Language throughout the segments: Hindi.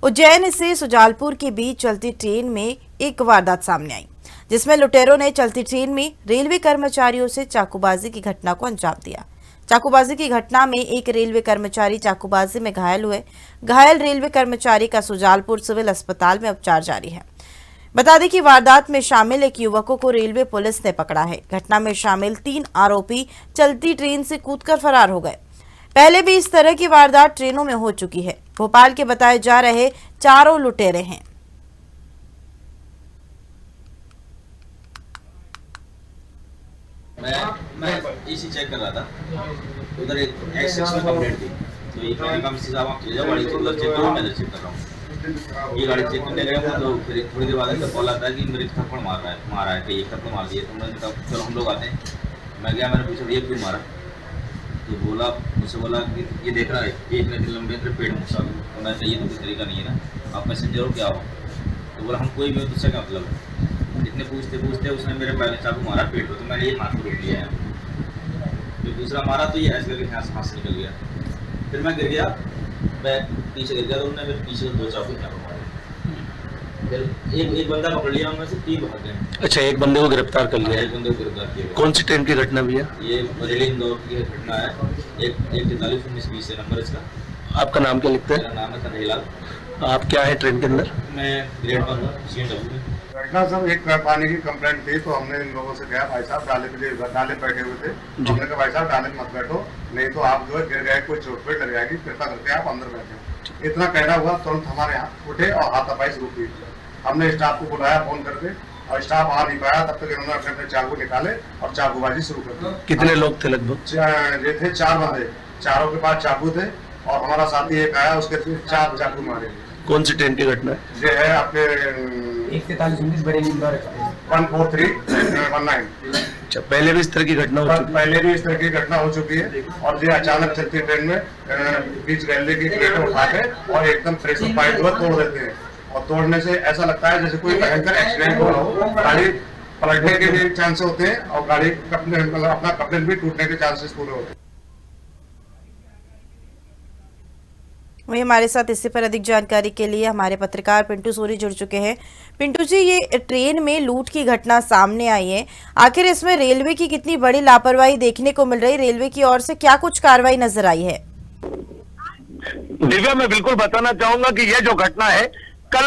उज्जैन से सुजालपुर के बीच चलती ट्रेन में एक वारदात सामने आई, जिसमें लुटेरों ने चलती ट्रेन में रेलवे कर्मचारियों से चाकूबाजी की घटना को अंजाम दिया। चाकूबाजी की घटना में एक रेलवे कर्मचारी चाकूबाजी में घायल हुए। घायल रेलवे कर्मचारी का सुजालपुर सिविल अस्पताल में उपचार जारी है। बता दें कि वारदात में शामिल एक युवकों को रेलवे पुलिस ने पकड़ा है। घटना में शामिल 3 आरोपी चलती ट्रेन से कूदकर फरार हो गए। पहले भी इस तरह की वारदात ट्रेनों में हो चुकी है। भोपाल के बताए जा रहे चारों लुटेरे हैं। मैं इसी चेक कर रहा था, उधर एक X6 में कंप्लेंट थी, तो ये मैंने कहा मिसेज आप चले जाओ, गाड़ी उधर चेक करो, मैं इधर चेक कर रहा हूँ। ये गाड़ी चेक करने गया तो फिर थोड़ी देर बाद एक कॉल आता है कि मेरे थप्पड़ मारा है कि एक थप्पड़ मार दिए। तो मैंने कहा चलो हम लोग आते हैं। मैं गया, मैंने पूछा ये क्यों मारा, तो मुझसे बोला कि ये देख रहा है एक इतने लंबे पेड़ मुझसा। तो मैं ये तो कोई तरीका नहीं है ना, आप मैसेंजर हो क्या हो। तो बोला हम कोई भी हो, तुझसे क्या मतलब है। इतने पूछते पूछते उसने मेरे पहले चाकू मारा पेट पे, तो मैंने ये हाथ को रोक लिया है। जो दूसरा मारा तो ये ऐसे करके हाथ से निकल गया। फिर मैं गिर गया, मैं पीछे गिर गया, तो उन्होंने मेरे पीछे 2 चाकू यहाँ पर मारे। फिर एक बंदा पकड़ लिया, उनमें से 3 भाग गए। अच्छा, एक बंदे को गिरफ्तार कर लिया। एक बंदे को गिरफ्तार किया। कौन सी ट्रेन की घटना भैया? ये बरेली इंदौर की घटना है। एक 43-19-20 नंबर इसका। आपका नाम क्या लिखते हैं? मेरा नाम है कन्हैयालाल। आप क्या है ट्रेन के अंदर? मैं ग्रेड 1 हूँ CNW में। घटना सब एक पानी की कंप्लेंट थी, तो हमने इन लोगों से कहा भाई साहब डाले के लिए डाले बैठे हुए थे। हमने कहा भाई साहब डाले मत बैठो, नहीं तो आप जो है गिर गए, कोई चोट लग जाएगी, कृपा करके आप अंदर बैठे। इतना कहना हुआ, तुरंत हमारे यहाँ उठे और हाथापाई शुरू की। हमने स्टाफ को बुलाया फोन करके, और स्टाफ आ नहीं पाया। तब तक इन्होंने अपने चाकू निकाले और चाकूबाजी शुरू कर दी। कितने लोग थे लगभग? ये थे 4 बंदे, चारों के पास चाकू थे, और हमारा साथी एक आया, उसके 4 चाकू मारे। कौन सी ट्रेन की घटना है? ये है आपके 43-19 बरेली इंदौर 14319। अच्छा, पहले भी इस तरह की घटना हो चुकी? पहले भी इस तरह की घटना हो चुकी है। और ये अचानक चलती ट्रेन में बीच रेलवे की प्लेटें उठा के और एकदम प्रेशर पाइप तोड़ देते हैं। और तोड़ने से ऐसा लगता है जैसे कोई भयंकर एक्सीडेंट हो रहा हो। गाड़ी पलटने के भी चांसेस होते हैं, और गाड़ी अपना कपड़े भी टूटने के चांसेस पूरे होते हैं। वही हमारे साथ इससे पर अधिक जानकारी के लिए हमारे पत्रकार पिंटू सोरी जुड़ चुके हैं। पिंटू जी, ये ट्रेन में लूट की घटना सामने आई है, आखिर इसमें रेलवे की कितनी बड़ी लापरवाही देखने को मिल रही? रेलवे की ओर से क्या कुछ कार्रवाई नजर आई है? दिव्या, मैं बिल्कुल बताना चाहूंगा कि यह जो घटना है कल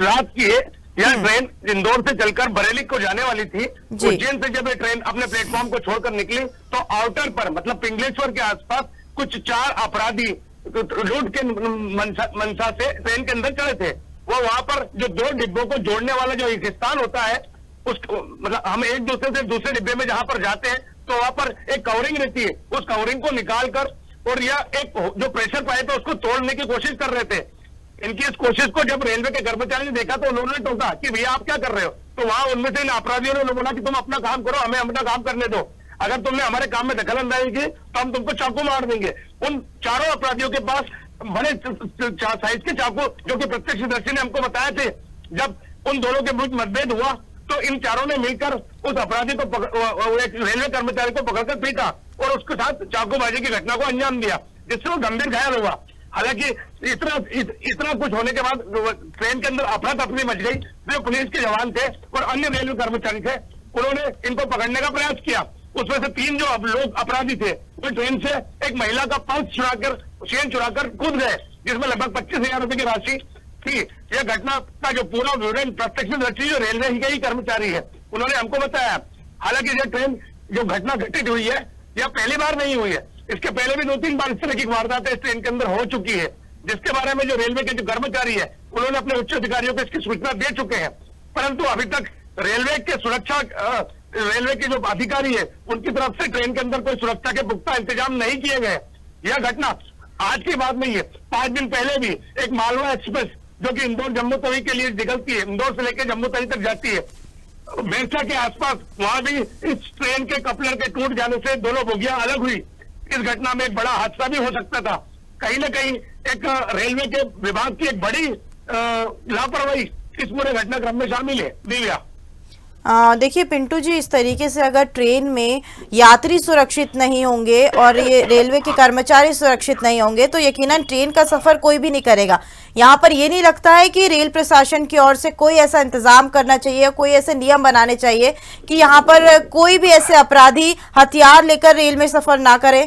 रात की है। यह ट्रेन इंदौर से चलकर बरेली को जाने वाली थी। उज्जैन से जब ये ट्रेन अपने प्लेटफॉर्म को छोड़कर निकली, तो आउटर पर मतलब पिंगलेश्वर के आसपास कुछ 4 अपराधी लूट के मंशा से ट्रेन के अंदर चढ़े थे। वो वहां पर जो 2 डिब्बों को जोड़ने वाला जो एक स्थान होता है, उस मतलब हम एक दूसरे से दूसरे डिब्बे में जहां पर जाते हैं, तो वहां पर एक कवरिंग रहती है। उस कवरिंग को निकालकर और यह एक जो प्रेशर पाइप है उसको तोड़ने की कोशिश कर रहे थे। इनकी इस कोशिश को जब रेलवे के कर्मचारी ने देखा, तो उन्होंने टोका कि भैया आप क्या कर रहे हो। तो वहां उनमें से इन अपराधियों ने बोला कि तुम अपना काम करो, हमें अपना काम करने दो। अगर तुमने हमारे काम में दखल अंदाजी की तो हम तुमको चाकू मार देंगे। उन चारों अपराधियों के पास बड़े साइज के चाकू, जो कि प्रत्यक्षदर्शी ने हमको बताए थे। जब उन दोनों के बीच मतभेद हुआ, तो इन चारों ने मिलकर उस अपराधी को एक रेलवे कर्मचारी को पकड़कर पीटा और उसके साथ चाकूबाजी की घटना को अंजाम दिया, जिससे वो गंभीर घायल हुआ। हालांकि इतना कुछ होने के बाद ट्रेन के अंदर अफरा तफरी मच गई। जो पुलिस के जवान थे और अन्य रेलवे कर्मचारी थे, उन्होंने इनको पकड़ने का प्रयास किया। उसमें से 3 जो लोग अपराधी थे, वो ट्रेन से एक महिला का पर्स चेन चुराकर कूद गए, जिसमें लगभग 25,000 रुपए की राशि थी। यह घटना का जो पूरा विवरण प्रत्यक्षदर्शी जो रेलवे ही कर्मचारी है, उन्होंने हमको बताया। हालांकि यह ट्रेन जो घटना घटित हुई है, यह पहली बार नहीं हुई है। इसके पहले भी 2-3 बार इस तरह की वारदातें इस ट्रेन के अंदर हो चुकी है, जिसके बारे में जो रेलवे के जो कर्मचारी है, उन्होंने अपने उच्च अधिकारियों को इसकी सूचना दे चुके हैं। परंतु अभी तक रेलवे के सुरक्षा रेलवे के जो अधिकारी है, उनकी तरफ से ट्रेन के अंदर कोई सुरक्षा के पुख्ता इंतजाम नहीं किए गए। यह घटना आज की बात नहीं है। 5 दिन पहले भी एक मालवा एक्सप्रेस, जो कि इंदौर जम्मू तवी के लिए निकलती है, इंदौर से लेकर जम्मू तवी तक जाती है, बेरसा के आसपास, वहां भी इस ट्रेन के कपलर के टूट जाने से 2 बोगियां अलग हुई। इस घटना में एक बड़ा हादसा भी हो सकता था। कहीं ना कहीं एक रेलवे के विभाग की एक बड़ी लापरवाही इस पूरे घटनाक्रम में शामिल है। दिव्या, देखिए पिंटू जी, इस तरीके से अगर ट्रेन में यात्री सुरक्षित नहीं होंगे और ये रेलवे के कर्मचारी सुरक्षित नहीं होंगे, तो यकीनन ट्रेन का सफर कोई भी नहीं करेगा। यहाँ पर ये नहीं लगता है कि रेल प्रशासन की ओर से कोई ऐसा इंतजाम करना चाहिए, कोई ऐसे नियम बनाने चाहिए कि यहाँ पर कोई भी ऐसे अपराधी हथियार लेकर रेल में सफर ना करे?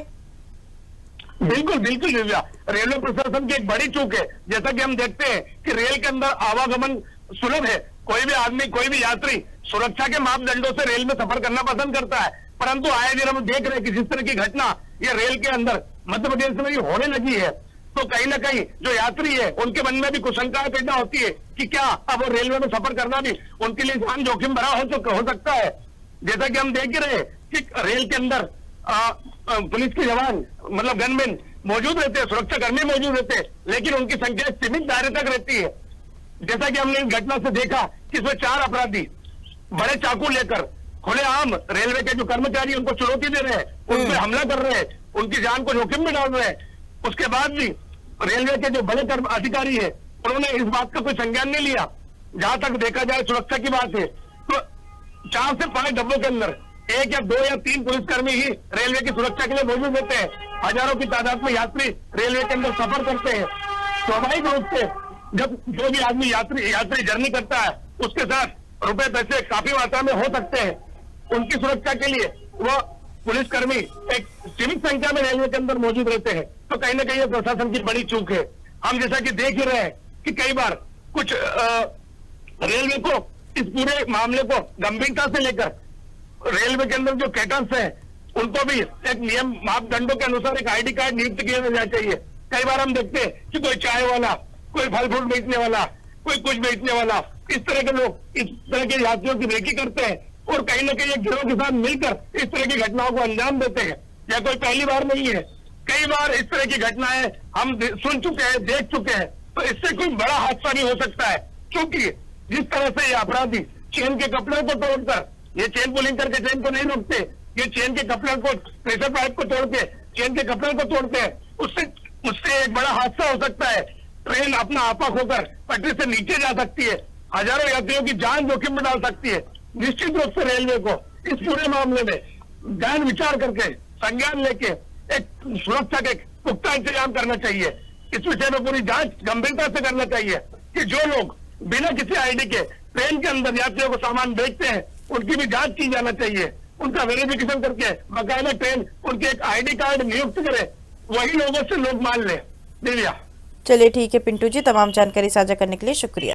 बिल्कुल बिल्कुल दिव्या, रेलवे प्रशासन की एक बड़ी चूक है। जैसा कि हम देखते हैं कि रेल के अंदर आवागमन सुलभ है, कोई भी आदमी, कोई भी यात्री सुरक्षा के मापदंडों से रेल में सफर करना पसंद करता है, परंतु आए दिन हम देख रहे हैं कि जिस तरह की घटना ये रेल के अंदर मध्य प्रदेश में भी होने लगी है, तो कहीं ना कहीं जो यात्री है उनके मन में भी कुछ शंकाएं पैदा होती है कि क्या अब वो रेलवे में सफर करना भी उनके लिए जान जोखिम भरा हो सकता है। जैसा कि हम देख ही रहे हैं कि रेल के अंदर पुलिस के जवान, मतलब गनमैन मौजूद रहते हैं, सुरक्षा कर्मी मौजूद रहते हैं, लेकिन उनकी संख्या सीमित दायरे तक रहती है। जैसा कि हमने इस घटना से देखा कि इसमें 4 अपराधी बड़े चाकू लेकर खुलेआम रेलवे के जो कर्मचारी उनको चुनौती दे रहे हैं, उन पर हमला कर रहे हैं, उनकी जान को जोखिम में डाल रहे हैं। उसके बाद भी रेलवे के जो बड़े अधिकारी है उन्होंने इस बात का कोई संज्ञान नहीं लिया। जहां तक देखा जाए सुरक्षा की बात है तो 4 से 5 डब्बों के अंदर 1 या 2 या 3 पुलिसकर्मी ही रेलवे की सुरक्षा के लिए मौजूद रहते हैं। हजारों की तादाद में यात्री रेलवे के अंदर सफर करते हैं। स्वाभाविक रूप से जब जो भी आदमी यात्री जर्नी करता है उसके साथ रुपए पैसे काफी मात्रा में हो सकते हैं, उनकी सुरक्षा के लिए वो पुलिसकर्मी एक सीमित संख्या में रेलवे के अंदर मौजूद रहते हैं। तो कहीं ना कहीं प्रशासन की बड़ी चूक है। हम जैसा कि देख ही रहे हैं कि कई बार कुछ रेलवे को इस पूरे मामले को गंभीरता से लेकर रेलवे के अंदर जो कैडर्स हैं उनको भी एक नियम मापदंडों के अनुसार एक आईडी कार्ड नियुक्त किया जाना चाहिए। कई बार हम देखते हैं कि कोई चाय वाला, कोई फल फ्रूट बेचने वाला, कोई कुछ बेचने वाला, इस तरह के लोग इस तरह के यात्रियों की रेकी करते हैं और कहीं ना कहीं एक गिरोह के साथ मिलकर इस तरह की घटनाओं को अंजाम देते हैं। यह कोई पहली बार नहीं है, कई बार इस तरह की घटनाएं हम सुन चुके हैं, देख चुके हैं। तो इससे कोई बड़ा हादसा भी हो सकता है, क्योंकि जिस तरह से ये अपराधी चेन के कपड़े को तोड़कर, ये चेन पुलिंग करके चेन को नहीं रोकते, ये चेन के कपड़े को, प्रेशर पाइप को तोड़ के चेन के कपड़े को तोड़ते हैं, उससे एक बड़ा हादसा हो सकता है। ट्रेन अपना आपा खोकर पटरी से नीचे जा सकती है, हजारों यात्रियों की जान जोखिम में डाल सकती है। निश्चित रूप से रेलवे को इस पूरे मामले में गहन विचार करके, संज्ञान लेके एक सुरक्षा के पुख्ता इंतजाम करना चाहिए। इस विषय में पूरी जांच गंभीरता से करना चाहिए कि जो लोग बिना किसी आईडी के ट्रेन के अंदर यात्रियों को सामान बेचते हैं उनकी भी जांच की जाना चाहिए। उनका वेरिफिकेशन करके बाकायदा ट्रेन उनके एक आईडी कार्ड नियुक्त करे, वही लोगों से लोग मान ले। दिव्या, चलिए ठीक है पिंटू जी, तमाम जानकारी साझा करने के लिए शुक्रिया।